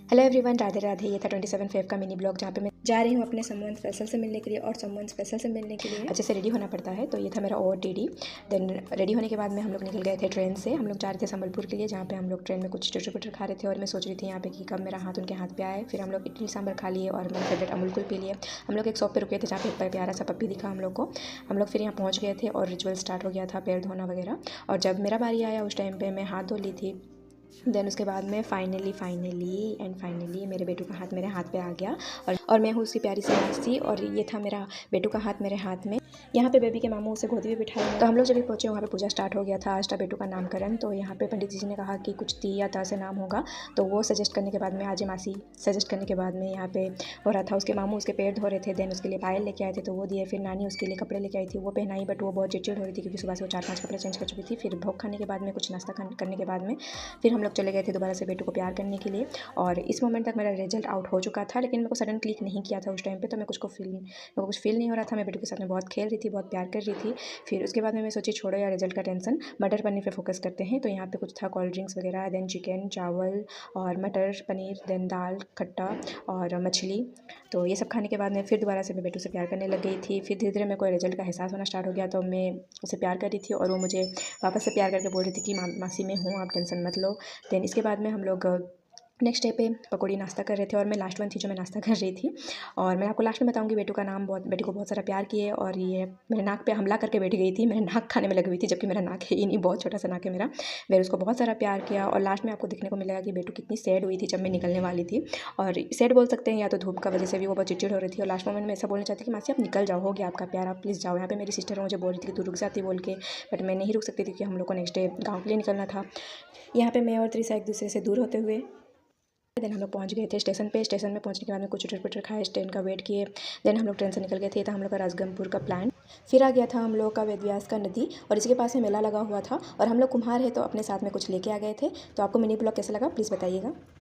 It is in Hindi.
Hello everyone, Radhe Radhe. ये था 27 फेब का मिनी ब्लॉग जहाँ पे मैं जा रही हूँ अपने समवन स्पेशल से मिलने के लिए। और समवन स्पेशल से मिलने के लिए अच्छे से रेडी होना पड़ता है। तो ये था मेरा OOTD। देन रेडी होने के बाद में हम लोग निकल गए थे ट्रेन से। हम लोग जा रहे थे संबलपुर के लिए, जहाँ पे हम लोग ट्रेन में कुछ चटर खा रहे थे। और मैं सोच रही थी यहाँ पे कि कब मेरा हाथ उनके हाथ पे आए। फिर हम लोग इडली सांभर खा लिए और मेरा फेवरेट अमूल कूल पी लिए। हम लोग एक शॉप पे रुके थे जहाँ पे प्यारा सा पप्पी दिखा हम लोग को। हम लोग फिर यहाँ पहुँच गए थे और रिचुअल स्टार्ट हो गया था, पैर धोना वगैरह। और जब मेरा बारी आया उस टाइम पे मैं हाथ धो ली थी। देन उसके बाद में फाइनली मेरे बेटू का हाथ मेरे हाथ पे आ गया। और मैं हूँ उसकी प्यारी सी मासी। और ये था मेरा बेटू का हाथ मेरे हाथ में। यहाँ पे बेबी के मामू उसे गोदी में बिठाए। तो हम लोग जब भी पहुँचे वहाँ पे पूजा स्टार्ट हो गया था। आज था बेटू का नामकरण। तो यहाँ पे पंडित जी ने कहा कि कुछ ती या ता से नाम होगा। तो वो सजेस्ट करने के बाद में आज मासी सजेस्ट करने के बाद में यहाँ पे हो रहा था। उसके मामू उसके पैर धो रहे थे। देन उसके लिए पायल लेके आए थे तो वो दिए। फिर नानी उसके लिए कपड़े लेके आई थी, वो पहनाई। बट वो बहुत चिड़चिड़ हो रही थी क्योंकि सुबह से वो 4-5 कपड़े चेंज कर चुकी थी। फिर भोग खाने के बाद में कुछ नाश्ता करने के बाद में फिर हम लोग चले गए थे दोबारा से बेटू को प्यार करने के लिए। और इस मोमेंट तक मेरा रिजल्ट आउट हो चुका था, लेकिन मेरे को सडन क्लिक नहीं किया था उस टाइम पे। तो मेरे को कुछ फील नहीं हो रहा था। मैं बेटू के साथ में बहुत खेल रही थी, बहुत प्यार कर रही थी। फिर उसके बाद में मैं सोची छोड़ो यार रिजल्ट का टेंशन, मटर पनीर पे फोकस करते हैं। तो यहाँ पे कुछ था कोल्ड ड्रिंक्स वगैरह, देन चिकन चावल और मटर पनीर, देन दाल खट्टा और मछली। तो ये सब खाने के बाद में फिर दोबारा से मैं बेटू से प्यार करने लग गई थी। फिर धीरे धीरे मेरे को रिजल्ट का एहसास होना स्टार्ट हो गया। तो मैं उसे प्यार कर रही थी और वो मुझे वापस से प्यार करके बोल रही थी कि मासी मैं हूँ, आप टेंशन मत लो। देन इसके बाद में हम लोग नेक्स्ट डे पे पकौड़ी नाश्ता कर रहे थे। और मैं लास्ट वन थी जो मैं नाश्ता कर रही थी। और मैं आपको लास्ट में बताऊंगी बेटू का नाम। बेटी को बहुत सारा प्यार किए। और ये मेरे नाक पे हमला करके बैठ गई थी, मेरे नाक खाने में लगी हुई थी, जबकि मेरा नाक है ही नहीं, बहुत छोटा सा नाक है मेरा। मैंने उसको बहुत सारा प्यार किया। और लास्ट में आपको देखने को मिलेगा कि बेटू कितनी सैड हुई थी जब मैं निकलने वाली थी। और सैड बोल सकते हैं या तो धूप का वजह से भी वो बहुत चिड़चिड़ हो रही थी। और लास्ट मोमेंट में ऐसा बोलना चाहती कि मासी आप निकल जाओ, हो गया आपका प्यार, आप प्लीज़ जाओ। यहाँ पे मेरी सिस्टर मुझे बोल रही थी कि तू रुक जाती बोल के, बट मैं नहीं रुक सकती थी कि हम लोग को नेक्स्ट डे गाँव के लिए निकलना था। यहाँ पे मैं और त्रिशा एक दूसरे से दूर होते हुए देन हम लोग पहुँच गए थे स्टेशन पे। स्टेशन में पहुँचने के बाद में कुछ चटर खाए, ट्रेन का वेट किए। देन हम लोग ट्रेन से निकल गए थे। था हम लोग का राजगंगपुर का प्लान। फिर आ गया था हम लोग का वेदव्यास का नदी, और इसके पास में मेला लगा हुआ था। और हम लोग कुम्हार है तो अपने साथ में कुछ लेके आ गए थे। तो आपको मिनी ब्लॉग कैसा लगा प्लीज़ बताइएगा।